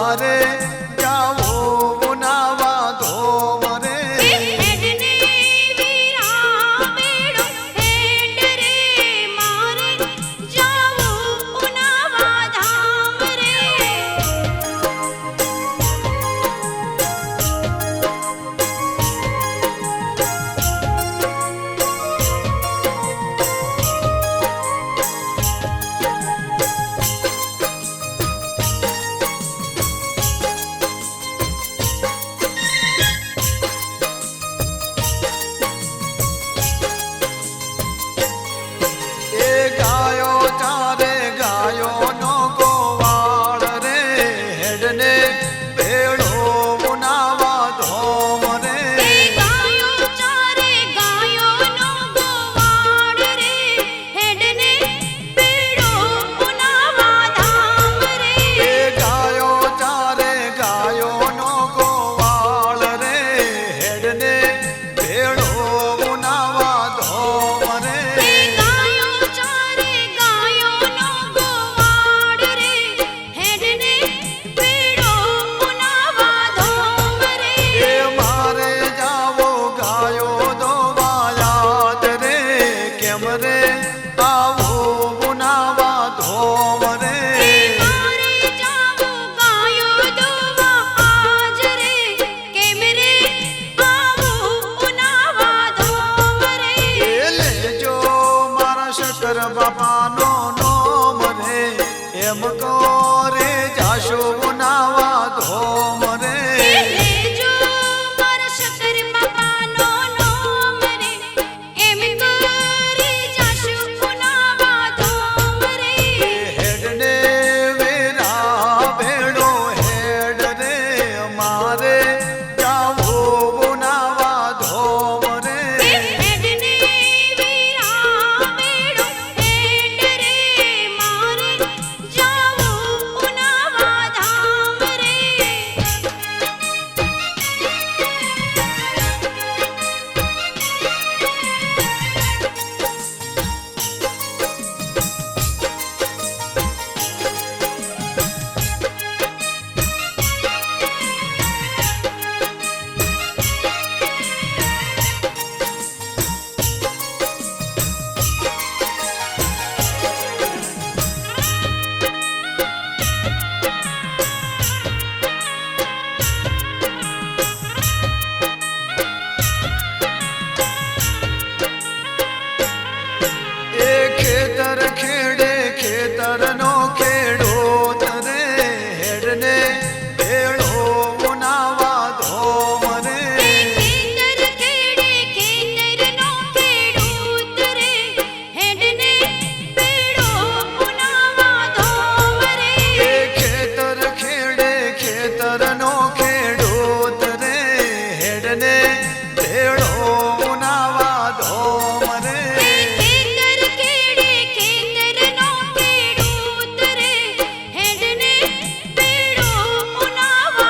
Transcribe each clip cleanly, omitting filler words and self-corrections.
मारे जाओ बुनावा धोम रे हेडने वीरा बेड़ो हेड रे मारे जाओ बुनावा धाम रे गायो चारे गायो नो गोवाड़ रे हेडने भेड़ो बुनावा धोम रे गायो चारे गायो नो गोवाड़ रे हेडने बेड़ो बुनावा धाम रे गायो चारे गायो नो गोवाड़ रे हेडने भेड़ो बुनावा धोम रे गायो चारे गायो नो गोवाड़ रे हेडने बेड़ो बुनावा धाम रे मारे जावो गायो दो बायात रे केम रे आवो बुनावा धोम रे मारे जावो गायो दोवा आज रे केम रे आवो बुनावा धाम रे ले जो मारा शंकर बापा नो नोम रे एम को रे जाशो बुनावा धोम रे लेजो मारा शंकर बापा नो नोम रे एम करे जाशु बुनावा धाम रे हेडने वेरा भेड़ो हेड रे मारे जावो बुनावा धोम रे हेडने वीरा बेड़ो हेड रे मारे जाओ बुनावा धाम रे खेतर खेड़े खेतर नो खेड़ो तरे हेडने भेड़ो बुनावा धोम रे खेतर खेड़े खेतर नो खेड़ूत रे हेडने बेड़ो बुनावा धाम रे खेतर खेड़े खेतर नो खेड़ो तरे हेडने भेड़ो बुनावा धोम रे खेतर खेड़े खेतर नो खेड़ूत रे हेडने बेड़ो बुनावा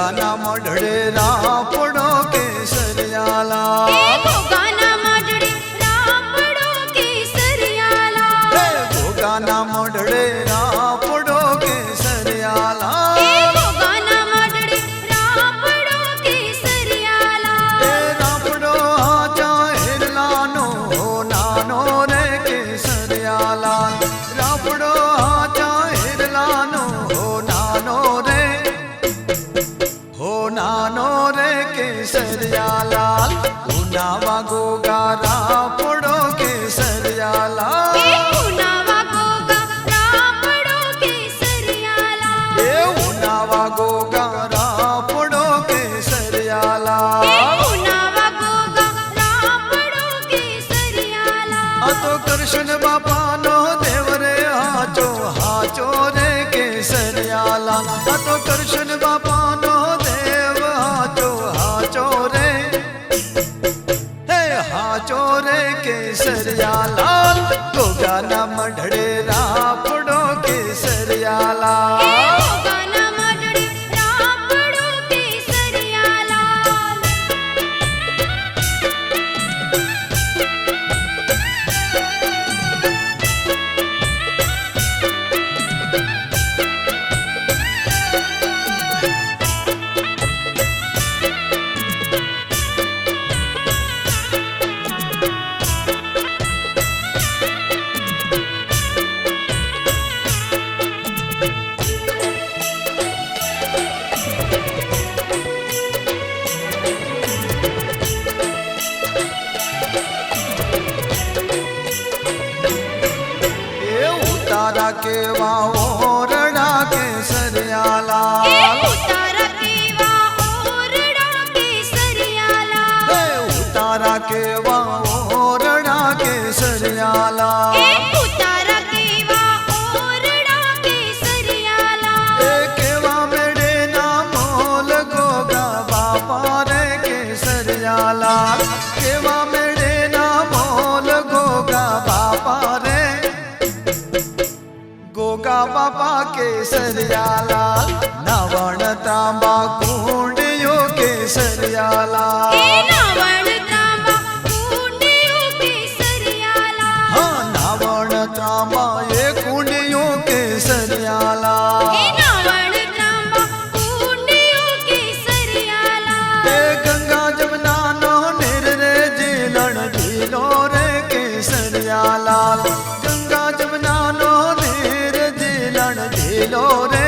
ગોગાના મઢડે રાપડો કેસરિયાલા એ ગોગાના મઢડે રાપડો કેસરિયાલા ગોગાના મઢડે રાપડો કેસરિયાલા એ ગોગાના મઢડે રાપડો કેસરિયાલા એ રાપડો આચા હેરલાનો નાનો રે કેસરિયાલા રાપડો આચા હેરલાનો નાનો રે કેસરિયાલાલ ઉનાવા ગોગા રાપડો કેસરિયાલા એ ઉનાવા ગોગા રાપડો કેસરિયાલા એ ઉનાવા ગોગા રાપડો કેસરિયાલા એ ઉનાવા ગોગા રાપડો કેસરિયાલા આ તો કૃષ્ણ બાપાનો દેવ રે હાચો હાચો રે કેસરિયાલા આ તો કૃષ્ણ બાપાનો દેવ હાચો હાચો રે હે હાચો રે કેસરિયાલાલ ગોગાના મઢડે રાપડો કેસરિયાલા એ ગોગાના મઢડે રાપડો કેસરિયાલા ઉતારા કેવા ઓરડા કેસરિયાલા એ ઉતારા કેવા ઓરડા કેસરિયાલા ઉતારા કેવા ઓરડા કેસરિયાલા એ ઉતારા કેવા ઓરડા કેસરિયાલા એ કેવા મેળે ના મોલ ગોગા બાપા રે કેસરિયાલા કેવા મેળે ના મોલ ગોગા બાપા રે ગોગા બાપા કેસરિયાલા નવણ તાંબા કુંડિયો કેસરિયાલા એ નાવણ ત્રાંબા કુંડિયો કેસરિયાલા હા નવણ તાંબા એ કુંડિયો કેસરિયાલા એ નાવણ ત્રાંબા કુંડિયો કેસરિયાલા એ ગંગા જમનાનો નીર રે જીલણ ઝીલો રે કેસરિયાલા ગંગા જમનાનો નીર જીલણ ઝીલો રે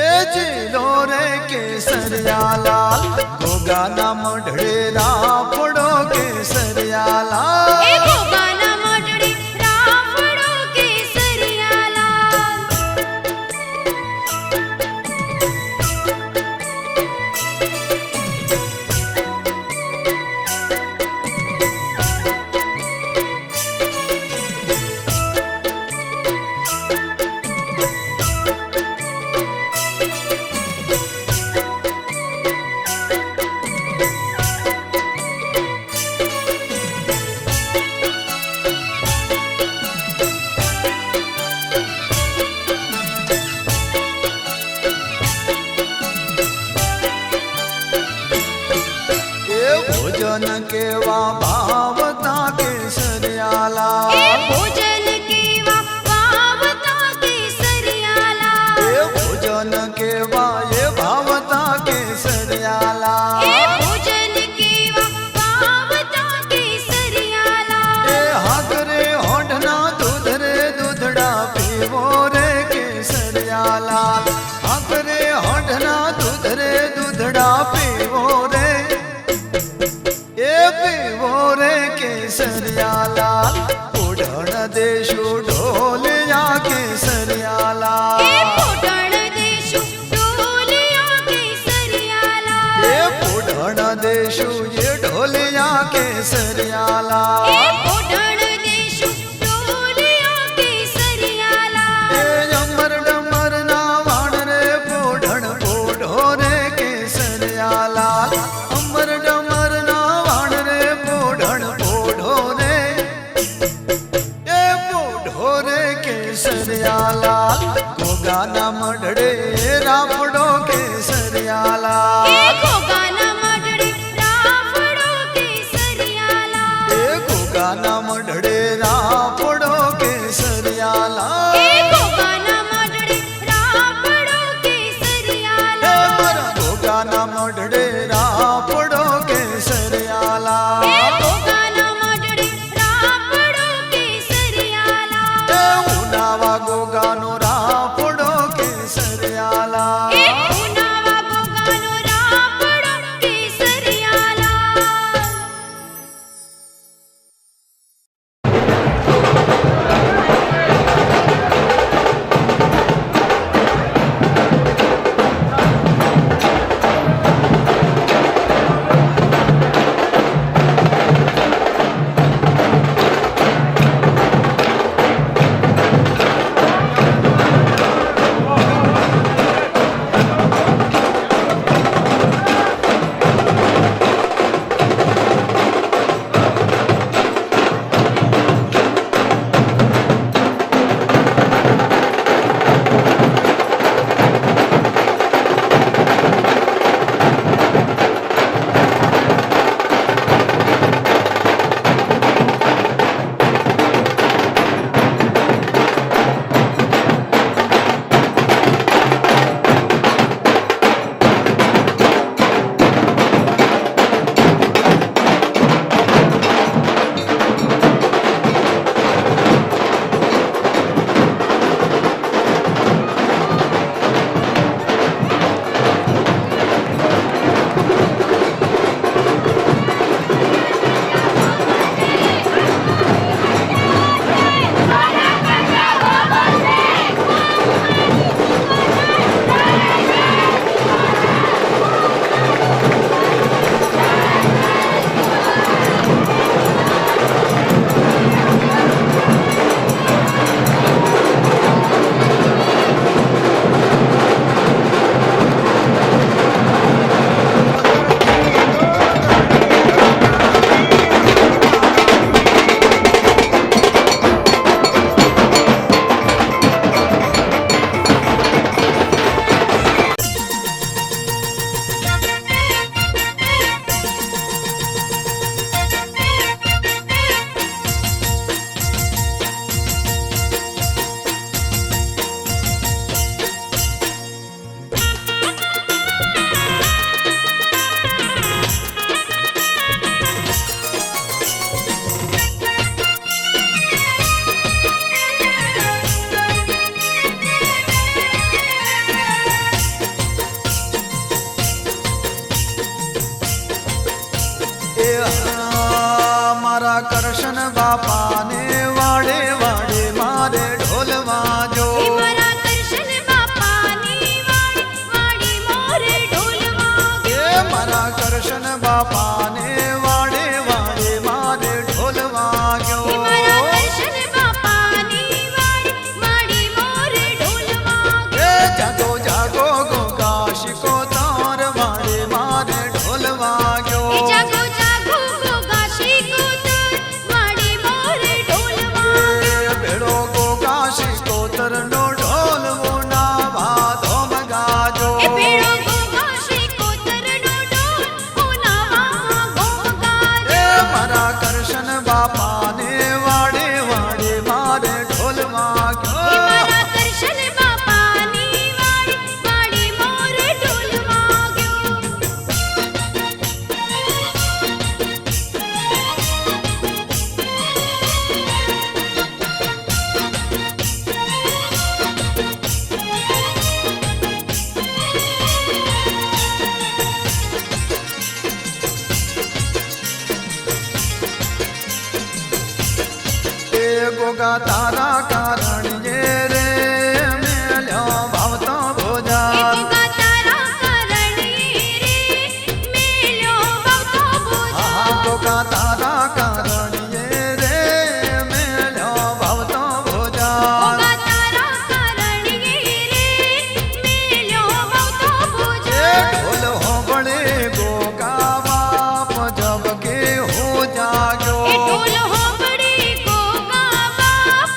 એ ઝીલો રે કેસરિયાલા ગોગાના મઢડે રાપડો કેસરિયાલા એ ગોગાના મઢડે રાપડો કેસરિયાલા ભોજન કેવા ભાવતા કેસરિયાલા એ ભોજન કેવા ભાવતા કેસરિયાલા એ ભોજન કેવા એ ભાવતા કેસરિયાલા એ ભોજન કેવા ભાવતા કેસરિયાલા એ હાકરે હોઠના દૂધ રે દૂધડા પીવો રે કેસરિયાલા હાકરે હોઠના દૂધ રે દૂધડા પીવો રે એ પીવો રે કેસરિયાલા ઓઢણ દેશુ ઢોલિયા કેસરિયાલા એ પોટણ દેશુ ડોલિયા કેસરિયાલા એ પોઢણ દેશુ એ ઢોલિયા કેસરિયાલા એ પોટણ દેશુ ડોલિયા કેસરિયાલા એ અમર ડમર ના વાણ રે પોઢણ પોઢો રે કેસરિયાલા અમર ડમર ના વાણ રે પોઢણ પોઢો રે એ પોઢો રે કેસરિયાલા ગોગાના મઢડે રાપડો કેસરિયાલા એ ઘોઘાના મઢડે રાફડો કેસરિયાલા એ ઘોઘાના મઢડે રાપડો કેસરિયાલા એ ઘોઘાના મઢડે રાફડો કેસરિયાલા મારા ઘોઘાના મઢડે રાપડો કેસરિયાલા એ ઘોઘાના મઢડે રાફડો કેસરિયાલા ઉનાવા ગોગાનો રાપડો કેસરિયાલા એ ઉનાવા ગોગાનો રાફડો કેસરિયાલા મારા કરશન બાપાને વાડે વાડે મારે ઢોલ વાજો એ મારા દર્શન બાપાની વાડી મોરે ઢોલ વાગે એ મારા કરશન બાપાને વાડે વાડે મારે ઢોલ વાગ્યો એ મારા દર્શન બાપાની વાડી મોરે ઢોલ વાગે એ જાગો જાગો ગોગા શિકો તાર વાડે મારે ઢોલ વાગ્યો એ જાગો જાગો ગોગા શીકોતર વાડી મોરે ઢોલ વાગે એ ભેળો ગોગા શિકોતર નો ઢોલ ના ભાધો મગાજો એ ભેળો ગોગા શીકોતરનો ઢોલ ઉનાવા ગોગાજો એ મારા કરશન બાપાને વાડે વાડે મારે ઢોલ એ વાગ્યો મારા દર્શન બાપાની વાડી મોરે ઢોલ વાગ્યો એ ગોગા તારા કારણ રે મેલ્યો ભાવતો એ ભોજા ગોગા તારા કરણી રે મેલ્યો ભવતો બોજા હા ગોગા તારા કારણ રે મેલ્યો ભાવતો ભોજા ગોગા તારા કરણી રે મેલ્યો ભવતો એ બોજા ઢોલ હોબળે ગોગા બાપ જબ કે હો જાગ્યો એ ઢોલ હોંભળી ગોગા બાપ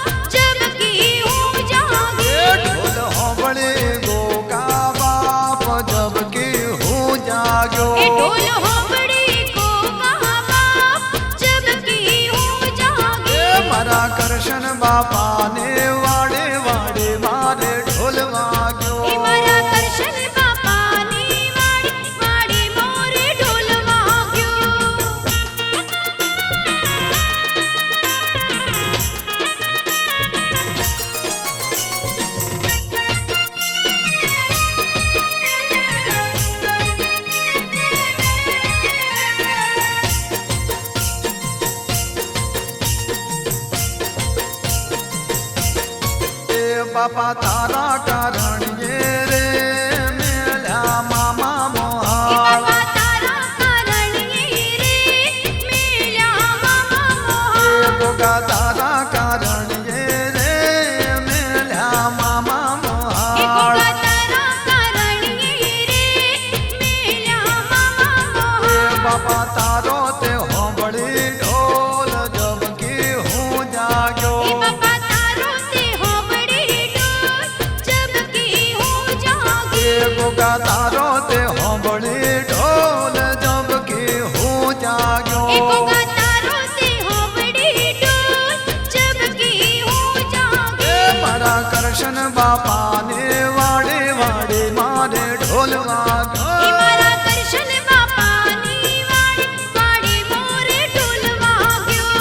બાપા તારા કારણીએ રે મેલ્યા મામા મોહાળ બાપા તારા કારણીએ રે મેલ્યા મામા મોહાળ ગોગા તારા કારણીએ રે મેલ્યા મામા મોહાળ ગોગા તારા કારણીએ રે મેલ્યા મામા મોહાળ બાપા તારો તે હોંભળી ઢોલ જબકી હું જાગ્યો બાપા તારો તે હોબળી ડોલ જબકી હું જાગી ગોગા તારો તે હોંભળી ઢોલ જબકી હું જાગ્યો ગોગા તારો તે હોબળી ડોલ જબકી હું જાગી મારા કરશન બાપાને વાડે વાડે મારે ઢોલ વાગ્યો મારા કરશન બાપાની વાડી વાડી મોરે ઢોલ વાગ્યો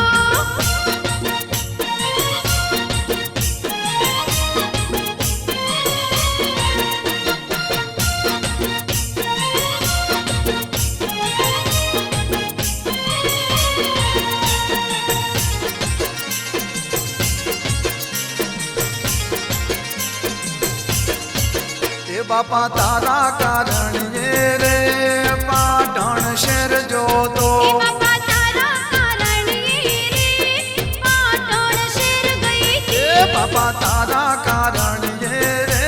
એ બાપા તારા કારણીએ રે પાટણ શેર જોતો બાપા તારા કારણીએ રે પાટણ શેર ગઈ એ બાપા તારા કારણીએ રે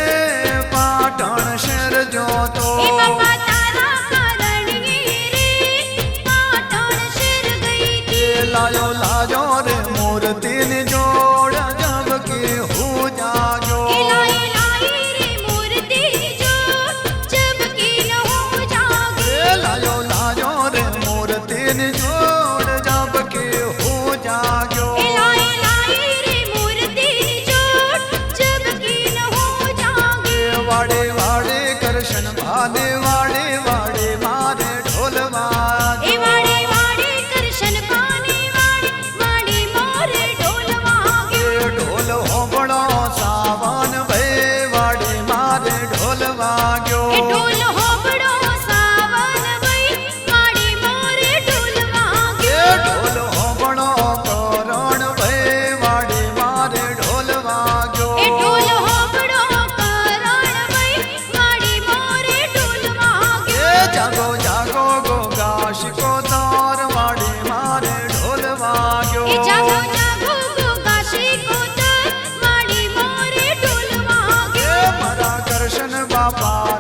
પાટણ શેર જોતો બાપા તારા કારણીએ રે પાટણ શેર ગઈ એ લાયો લાજો રે મૂર્તિની જોડ જબકી હું જાગ્યો લાઈ લાઈ રે મૂર્તિ જો જબકી ન હું જાગી એ લાયો લાજો રે મૂર્તિની જોડ જબકી હું જાગ્યો લાઈ લાઈ રે મૂર્તિ જો જબકી ન હું જાગી વાડે વાડે કરશન ભાને વાડે વાડે મારે ઢોલ વાગે એ વાડે વાડે કરશન પાને વાડે વાડે મોરે ઢોલ વાગ્યો ઢોલ હોબળો સાવન ભઈ વાડે મારે ઢોલ વાગ્યો એ ઢોલ હોબળો સાવન ભઈ વાડે મોરે ઢોલ વાગ્યો ઢોલ હોબળો કરણ ભઈ વાડે મારે ઢોલ વાગ્યો એ ઢોલ હોબળો કરણ ભઈ વાડે મોરે ઢોલ વાગ્યો જાગો જાગો ગોગા શિકોતર વાડે મારે ઢોલ વાગ્યો એ જાગો જાગો ગોગા શિકોતર વાડે મોરે ઢોલ વાગ્યો મારા કરશન બાપા